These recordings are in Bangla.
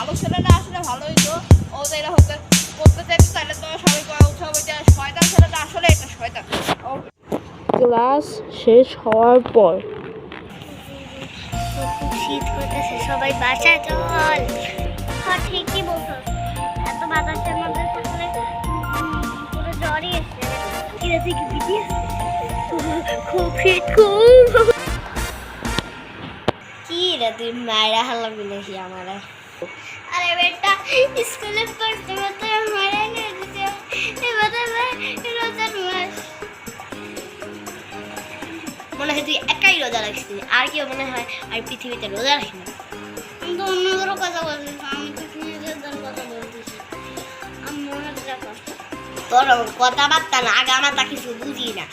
ভালো ছেলেটা আসলে ভালোই তো ও তো এটা হতে করতে চাইতো তাহলে তো সবাই করা উৎসাহ এটা শয়তান ছেলেটা আসলে এটা শয়তান। ক্লাস শেষ হওয়ার পর শীত করতেছে, সবাই বাসা চল। হ্যাঁ ঠিকই বলছো, এত বাতাসের মধ্যে থাকলে পুরো জ্বরই এসছে। কিরে তুই কি ভিডিও খুব শীত খুব। কি রে তুই মায়েরা হাল্লা বিলেছি আমারে। আরে বেটা স্কুলে পড়তে পড়তে মায়েরা নিয়ে দিতে এবার রোজার মাস মনে হয় তুই একাই রোজা রাখছিস, আর কেউ মনে হয় আর পৃথিবীতে রোজা রাখিনি। আমি তো অন্যদেরও কথা বলছিস, আমি তো নিজেদের কথা বলতেছি। আমি মনে রাখা তোর কথাবার্তা না আগে আমার তা কিছু বুঝি না।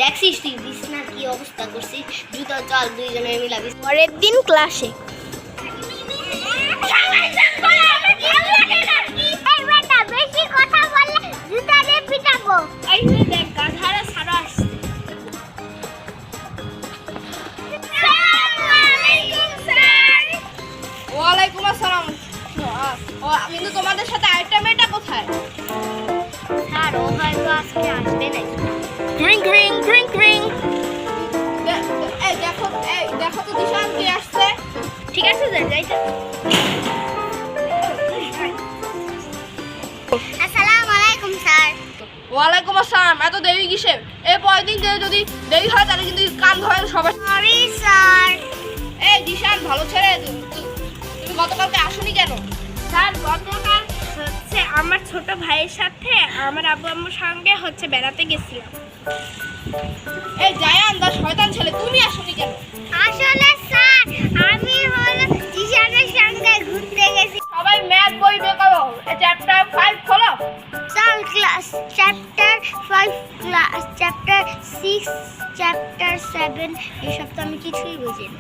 দেখছিস তুই বিছনার কি অবস্থা করছিস, জুতো চল দুইজনে মিলাবি। পরের দিন ক্লাসে বেশি কথা বললে জুতা দিয়ে পিটাবো। এই দেখ গাধারা সারা আসছে। ওয়ালাইকুম আসসালাম। কিন্তু তোমাদের সাথে আরেকটা মেয়েটা কোথায়? স্যার ও হয়তো আজকে আসবে না। Drink drink drink drink. এই দেখো তো দিশান কে আসছে। ঠিক আছে যাই। আসসালামু আলাইকুম স্যার। ওয়ালাইকুম আসসালাম। এত দেরি কিসের? এই পরের দিন যদি দেরি হয় তাহলে কিন্তু কান ধরে সবাই। Sorry sir. এই দিশান ভালো ছেলে, তুমি গতকালকে আসোনি কেন? স্যার গতকাল হচ্ছে আমার ছোট ভাইয়ের সাথে আমার আব্বু আম্মুর সঙ্গে হচ্ছে বেড়াতে গেছিলাম। এই জায়ান দা শয়তান ছেলে, তুমি আসোনি কেন? আসলে স্যার আমি হলো জিশানের সঙ্গে ঘুরতে গেছি। সবাই ম্যাথ বই বের করো, চ্যাপ্টার 5 খোলো। Sir class chapter 5 class chapter 6 chapter 7 এসব তো আমি কিছুই বুঝি না।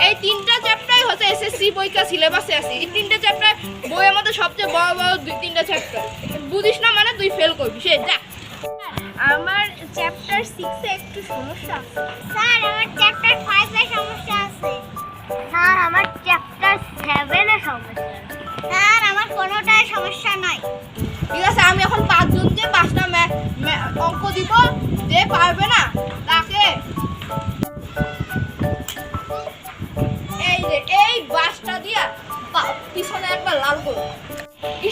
এই তিনটা চ্যাপ্টারই হচ্ছে এসএসসি পরীক্ষা সিলেবাসে আছে। এই তিনটা চ্যাপ্টার বইয়ের মধ্যে সবচেয়ে বড় বড় তিনটা চ্যাপ্টার। বুঝিস না মানে তুই ফেল করবি, সে যা। আমার চ্যাপ্টার 6 এ একটু সমস্যা আছে। স্যার আমার চ্যাপ্টার 5 এ সমস্যা আছে। স্যার আমার চ্যাপ্টার 7 এ সমস্যা। স্যার আমার কোনোটাই সমস্যা নাই। ঠিক আছে, আমি এখন 5 জনকে 5টা অঙ্ক দিব, যে পারবে না তাকে এই বাসটা দিয়া পিছনে একবার লাল করো।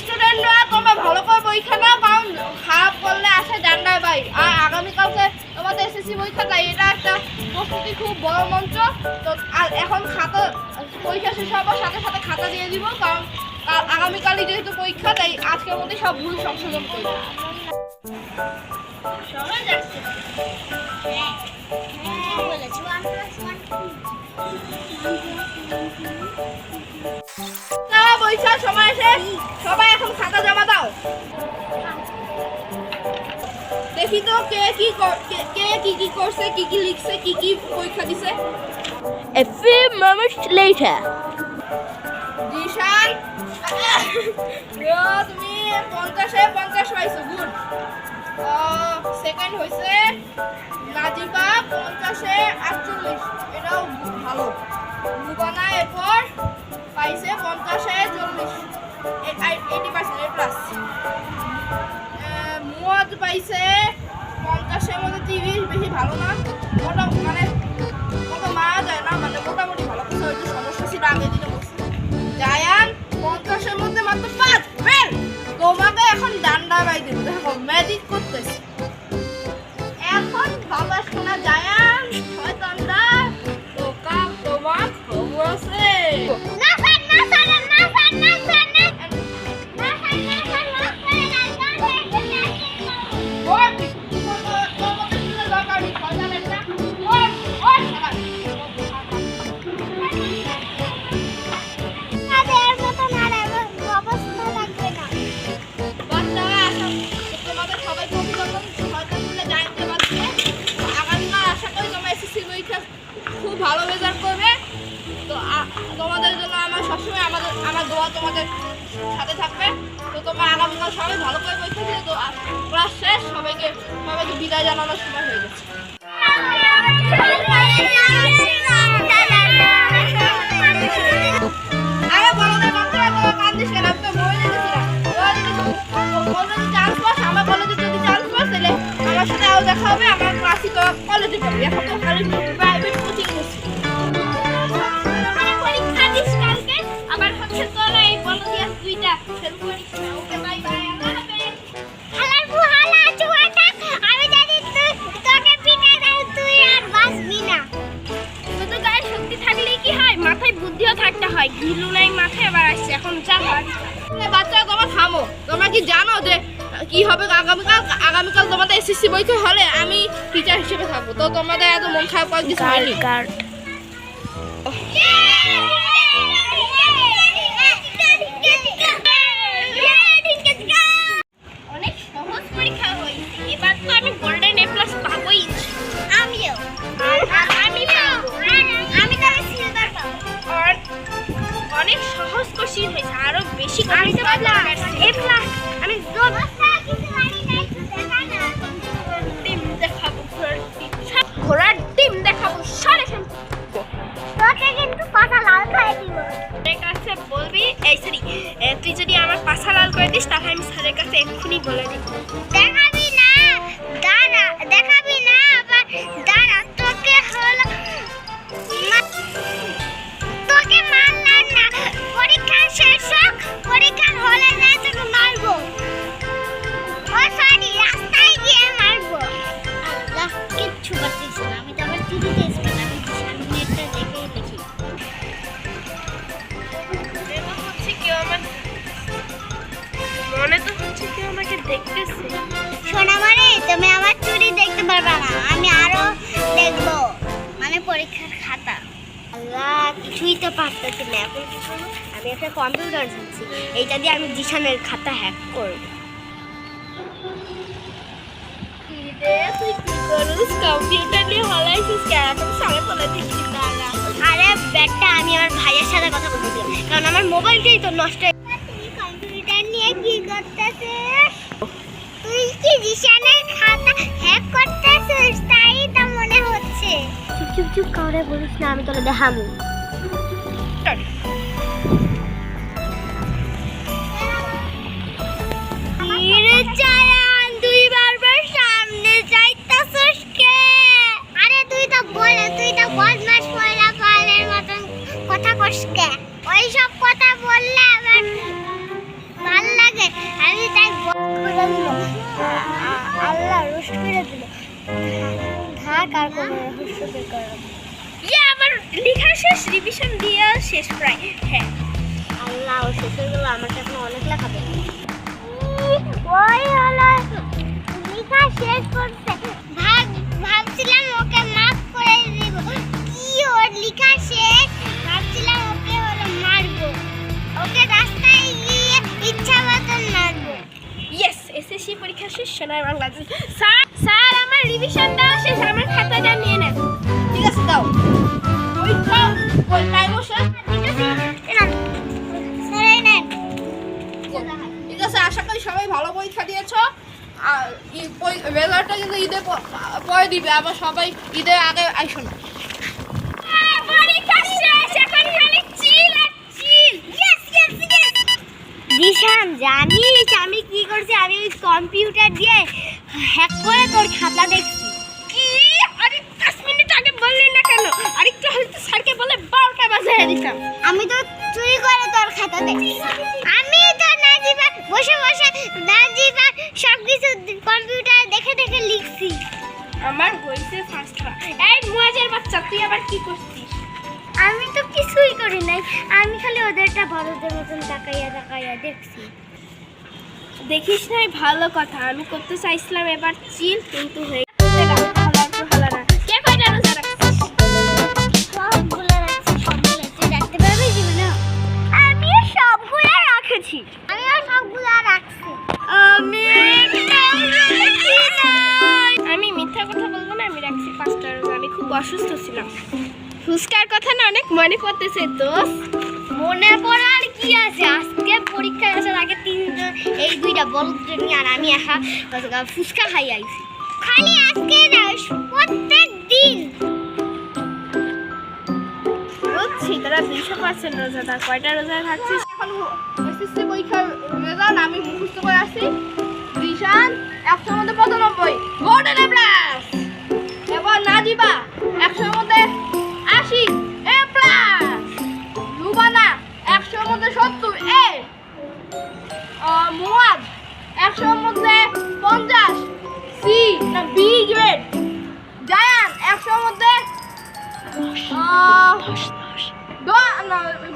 স্টুডেন্টরা তোমরা ভালো করে পরীক্ষা নাও, কারণ খারাপ করলে আসে ডান্ডায় বাই। আর আগামীকালকে তোমাদের এসএসসি পরীক্ষা, তাই এটা একটা প্রস্তুতি খুব বড় মঞ্চ। তো আর এখন খাতা পরীক্ষা শেষ হওয়ার সাথে সাথে খাতা দিয়ে দিব, কারণ আগামীকালই যেহেতু পরীক্ষা, তাই আজকের মধ্যে সব ভুল সংশোধন করবো। সবাই যাচ্ছে। হ্যাঁ বলেছি 1 + 1 পরীক্ষার সময় শেষ, সবাই এখন খাতা জমা দাও। দেখি তো কে কি করছে, কি কি লিখছে, কি পরীক্ষা দিছে। A few moments later. Dishan তুমি 50-এ 50 পাইছো, গুড। সেকেন্ড হইছে নাজিবা 50-এ 48, এটাও ভালো। মুবানা এরপর পাইছে 50-এ 40, 80% এ প্লাস। মুয়াদ পাইছে 50-এর মধ্যে 30, বেশি ভালো না, মানে কত মারা যায় না, মানে মোটামুটি ভালো। কিছু হয়তো সমস্যা ছিল আগে দিনে বলছি। জায়ান 50-এর মধ্যে মাত্র 5 ফেল। তোমাকে এখন ডান্ডা বাই দেবো, দেখো ম্যাজিক করতেছে। এখন বাবা শোনা জায়ান শয়তানরা তোকা তোমার খবর আছে। না স্যার না স্যার না স্যার না স্যার না খুব ভালো রেজাল্ট করবে। তো তোমাদের জন্য আমার সবসময় আমার দোয়া তোমাদের সাথে থাকবে। তো তোমরা আগামীকাল সবাই ভালো করে পরীক্ষা দিও। তো ক্লাস শেষ, সবাইকে বিদায় জানানোর সময় হয়ে গেছে। আরে বড়দের বাচ্চারা তো কান্দিস ছিল নাই মাঠে, এবার আসছে, এখন যা বাড়ি যা। বাচ্চারা তোমরা থামো। তোমরা কি জানো যে কি হবে আগামীকাল তোমাদের এসএসসি পরীক্ষা হলে আমি টিচার হিসেবে থাকবো, তো তোমাদের এত মন খারাপ করার কিছু হয়নি। অনেক সহজ পরীক্ষা হয়েছে, এবার তো আমি গোল্ডেন এ প্লাস পাবোই। আমিও আমি পাবো। আমি তাহলে সিলভার পাবো। আর অনেক সহজ কোশ্চেন হয়েছে, আরো বেশি আমি তো ভাবলাম এ প্লাস আমি জব টিম দেখাবো, ঘোড়ার টিম দেখাবো, সাড়ে তোকে কিন্তু পাতা লাল খাইয়ে দিব। স্যারের কাছে বলবি, এই সরি, তুই যদি আমার পাছা লাল করে দিস তাহলে আমি স্যারের কাছে এক্ষুনি বলে দিব। দেখাবি না, দাঁড়া, দেখাবি না, আবার দাঁড়া, তোকে হলো তোকে মারলাম না, পরীক্ষা শেষ হোক, পরীক্ষার হলে না তোকে মারবো। ও সরি, রাস্তায় গিয়ে মারবো। আল্লাহ, কিচ্ছু করছিস না, আমি তো আবার টিভিতে স্পিন, আমি নেটটা দেখে দেখি। মনে তো হচ্ছে কেউ আমাকে দেখতেছে। সোনামারে, তুমি আমার চুরি দেখতে পারবে না, আমি আরো দেখবো, মানে পরীক্ষার খাতা। আল্লাহ, কিছুই তো পারতেছি না, এখন কি করবো? আমি একটা কম্পিউটার জানছি, এইটা দিয়ে আমি জিশানের খাতা হ্যাক করবো। তুই কি করছিস? কম্পিউটার নিয়ে হলাইছিস কেন? এখন সামনে বলে দিচ্ছি দাঁড়া। আরে ব্যাটা, আমি আমার ভাইয়ের সাথে কথা বলতেছিলাম, কারণ আমার মোবাইলটাই তো নষ্ট হয়ে। তুই কম্পিউটার নিয়ে কি করতেছিস? তুই কি জিশানের খাতা হ্যাক করতেছিস? তাই তো মনে হচ্ছে। চুপ চুপ চুপ করে বলিস না, আমি তোকে দেখাবো। তুই বারবার সামনে যাইতাছিস কে? আরে তুই তো বদমাশ পয়লা পালের মতন কথা কস কে? ওইসব কথা বললে আমার ভাল লাগে, আমি তাই করে দিল। আল্লাহ রোস্ট করে দিল। ঢাক আর কোনো রহস্য বের করলাম। আমার লেখা শেষ, রিভিশন দিয়ে শেষ প্রায়। হ্যাঁ, আল্লাহ, ও শেষ হয়ে গেল, আমার এখন অনেক লেখা দেবে। ওই হলো লেখা শেষ করছে, ভাবছিলাম ওকে মাফ করে দিব, কি ওর লেখা শেষ, ভাবছিলাম ওকে হলো মারবো, ওকে রাস্তায় গিয়ে ইচ্ছা মতন মারবো। ইয়েস, এসএসসি পরীক্ষা শেষ, সোনার বাংলাদেশ। স্যার আমার রিভিশন দেওয়া শেষ, আমার খাতাটা নিয়ে নেন। ঠিক আছে, দাও ওই টাইমও শেষ। ঠিক আছে, আশা করি সবাই ভালো পরীক্ষা দিয়েছো। আর রেজাল্টটা কিন্তু ঈদের পরে দিবে, আবার সবাই ঈদের আগে আইসো না। পরীক্ষা শেষ, এখন খালি চিল আর চিল। জিশান, জানিস আমি কি করছি? আমি ওই কম্পিউটার দিয়ে হ্যাক করে তোর খাতা দেখছি। কি? আরে 10 মিনিট আগে বললি না কেন? আরেকটু হয়তো স্যারকে বলে 12টা বাজায় দিতাম। আমি তো চুরি করে তোর খাতা দেখছি। আমি তো নাজিবা বসে বসে নাজিবা সবকিছু কম্পিউটারে দেখে দেখে লিখছি। আমার হয়েছে ফার্স্ট হওয়া। এই মুয়াজের বাচ্চা, তুই আবার কি করছিস? আমি তো কিছুই করি নাই, আমি খালি ওদেরটা বড়দের মতন তাকাইয়া দেখছি। দেখিস নাই, ভালো কথা। আমি করতে চাইছিলাম এবার চিল, কিন্তু হয়ে ভালো না। কে কয়টা রোজা রাখছিস? সবগুলো রাখছি, সবগুলো তুই রাখতে পারবি জীবনে? আমিও সবগুলো রাখেছি, আমিও সবগুলো রাখছি। আমি মিথ্যা কথা বলবো না, আমি রাখছি 5টা রোজা। আমি খুব অসুস্থ ছিলাম। ফুচকার কথা না অনেক মনে পড়তেছে দোস্ত। মনে পড়ার কি আছে? আজকে পরীক্ষা আসার আগে 3জন এই 2টা বলদ নিয়ে আর আমি একা ফুচকা খাই আইছি। খালি আজকে না, প্রত্যেক দিন। বুঝছি তোরা 200% রোজাদার। কয়টা রোজা থাকছিস? এখন এসএসসি পরীক্ষার রেজাল্ট আমি মুখস্থ করে আসি। রিশান 100 মধ্যে 95, গোল্ডেন এ প্লাস। এবার নাজিবা 100 মধ্যে 80, এ প্লাস। লুবানা 100 মধ্যে 70, এ। মুয়াদ 100 মধ্যে 50, সি না বি গ্রেড। জায়ান 100 মধ্যে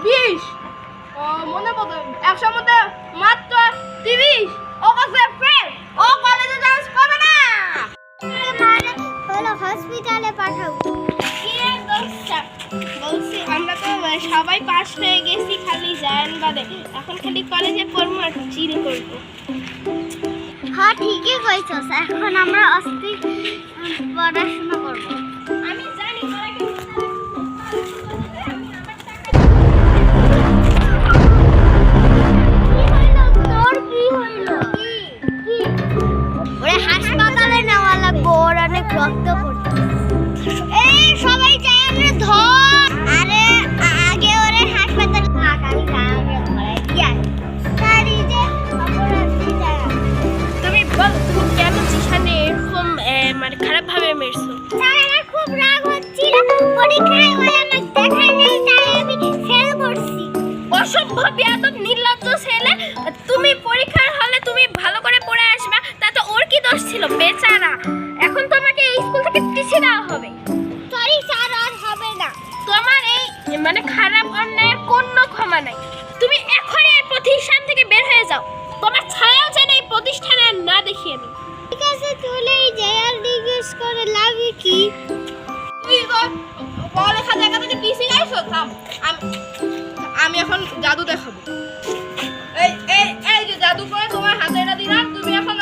20, ও মনে পড়ে 100 মধ্যে মাত্র 30 ও কাছে ফেল ও কলেজে চান্স পাবে না মানে হলো হসপিটালে পাঠাও। কি রে দোস্ত, বলছি আমরা তো সবাই পাস হয়ে গেছি, খালি জায়ান বাদে। এখন খালি কলেজে পড়বো আর চিল করবো। হ্যাঁ ঠিকই কইছস, এখন আমরা অস্থির পড়াশোনা করবো। আমি জানি তোরা কি ওরে হাসপাতালে নেওয়া লাগবো, ওর অনেক রক্ত পড়ছে। এই সবাই যাই আমরা ধর। আরে আগে ওরে হাসপাতালে আমি আমরা ধরাই দিয়া তারি যে অপরাধী যায়। তুমি বল, তুমি কেন জিশানে এরকম মানে খারাপ ভাবে মেরছো? স্যার আমার খুব রাগ হচ্ছিল, পরীক্ষায় ওই আমাকে দেখাই নাই, তাই আমি ফেল করছি। অসভ্য বেয়াদব নির্লজ্জ ছেলে, তুমি পরীক্ষার হলে তুমি ভালো করে পড়ে আসবা, তাতে ওর কি দোষ ছিল বেচারা? এখন তোমাকে এই স্কুল থেকে টিসি দেওয়া হবে। সরি স্যার, আর হবে না। তোমার এই মানে খারাপ অন্যায়ের কোনো ক্ষমা নাই। তুমি এখনই এই প্রতিষ্ঠান থেকে বের হয়ে যাও। তোমার ছায়াও যেন এই প্রতিষ্ঠানে আর না দেখি আমি। ঠিক আছে চলেই যাই, আর জিজ্ঞেস করে লাভে কি? তুই পড়ালেখা জায়গা থেকে টিসি গাইছো থাম আমি এখন জাদু দেখাবো এই এই এই যে জাদু করে তোমার হাতে এটা দিলাম তুমি এখন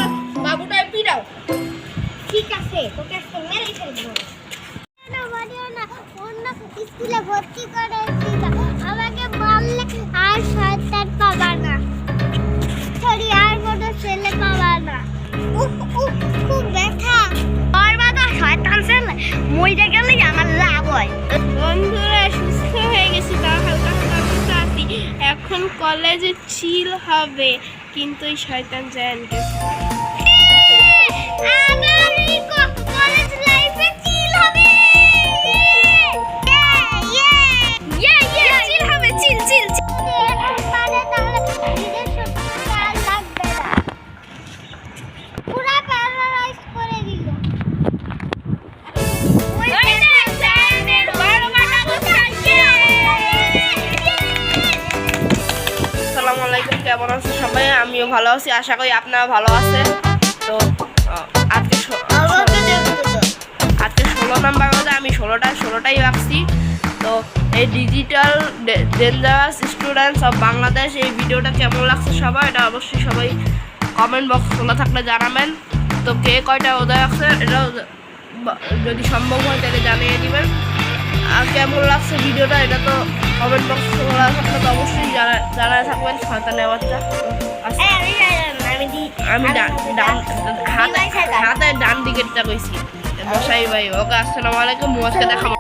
বাবুটা পিটাও ঠিক আছে, তোকে আজকে মেরেই ফেলবো। না মারিও না, অন্য স্কুলে ভর্তি করে দিবা, আমাকে মারলে আর শয়তান পাবা না। সরি, আর কোনো ছেলে পাবা না। উফ উফ, খুব ব্যথা। আর বাবা শয়তান ছেলে মইটা গেলেই আমার লাভ হয়। বন্ধুরা সুস্থ হয়ে গেছি, তাও হালকা হালকা সুস্থ আছি। এখন কলেজে চিল হবে, কিন্তু এই শয়তান জায়ান গেছে। আমার এই কলেজ লাইফে চিল হবে। ইয়ে ইয়ে চিল হবে, চিল চিল চিল। মানে তাহলে নিজের শক্তি আর লাগবে না, পুরা প্যারালাইজ করে দিল। ওই দেখ জায়ানের বড় মাথা বসাইছে। আসসালামু আলাইকুম, কেমন আছেন সবাই? আমিও ভালো আছি, আশা করি আপনারা ভালো আছেন। তো আজকে আজকে 16 নাম্বার বাজে, আমি 16টাই রাখছি। তো এই digital dangerous students of Bangladesh, এই ভিডিওটা কেমন লাগছে সবাই, এটা অবশ্যই সবাই কমেন্ট বক্স খোলা থাকলে জানাবেন। তো কে কয়টা ওদের রাখছে এটা যদি সম্ভব হয় তাহলে জানিয়ে দিবেন। আর কেমন লাগছে ভিডিওটা এটা তো কমেন্ট বক্স খোলা থাকলে তো অবশ্যই জানায় থাকবেন। শয়তানের বাচ্চা। আমি হাতে ডান দিকেরটা কইছি বসাই ভাই। ওকে আসসালামু আলাইকুম, আজকে দেখাবো